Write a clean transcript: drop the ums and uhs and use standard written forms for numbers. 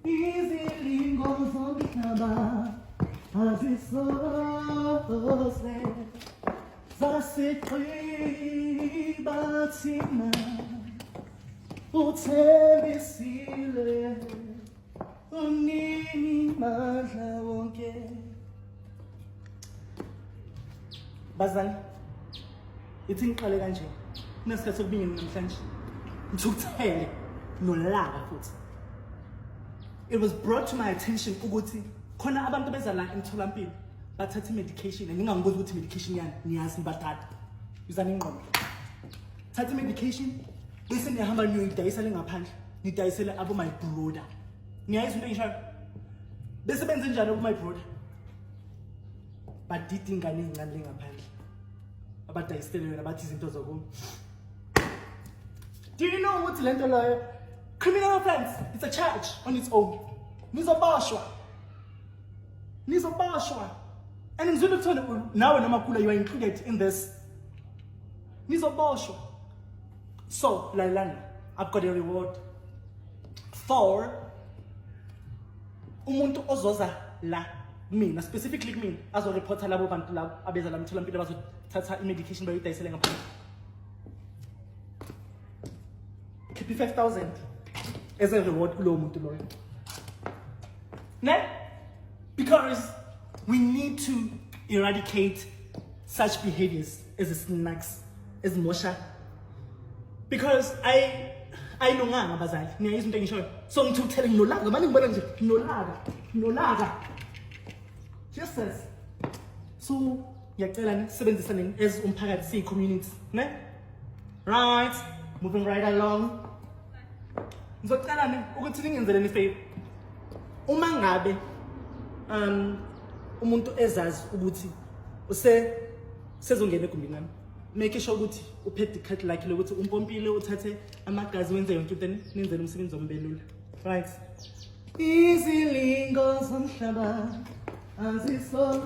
izilingo zomhlaba azisoze zasigqiba thina uthembisile unini madla wonke. Bazali, ithi ngiqale kanje kunesikhathi sokubingeni namhlanje ngithukuthele nolaka futhi. It was brought to my attention ukuthi khona abantu beza la emtholampilo bathatha medication and ngingangibuza ukuthi medication yani niyazi nibathatha uzana ingqondo. Thatha medication bese niyahamba niyoyidayisela ngaphandle nidayisela abo my brother. Ngiyayiza into engishayo bese benze njalo abo my brother badidi ingane ezincane lengaphandle abadayisele wena bathi izinto zokumo. Do you know what lento leyo? Criminal offense. It's a charge on its own. Nizobashwa. And in Zulu now Namakula, you are included in this. Nizobashwa. So, Lailani, I've got a reward for umuntu ozoza la mina, specifically me, as a reporter labo bantu labo abeza la mtholampilo bazothatha medication bayidayisele ngaphandle. Keep 5,000 as a reward kulo muntu loyo. Ne? Because we need to eradicate such behaviors as snacks, as mosha. Because I longanga bazali. Niyayizwa into engishoyo. So ngithukuthele nginolaka, manje ngibona nje nolaka. Just says. So ngiyacela nisebenzisane as umphakathi si community, ne? Right. Moving right along. Ngizocela ukuthi ningenzele ni favor. Uma ngabe umuntu ezazi ukuthi sezongena egumbini lami, make sure ukuthi uphethe ikhadi lakhe lokuthi umpompile uthathe amagazi wenze yonke into nenzele umsebenzi ombelula. Right. Izilingo zomhlaba azisoze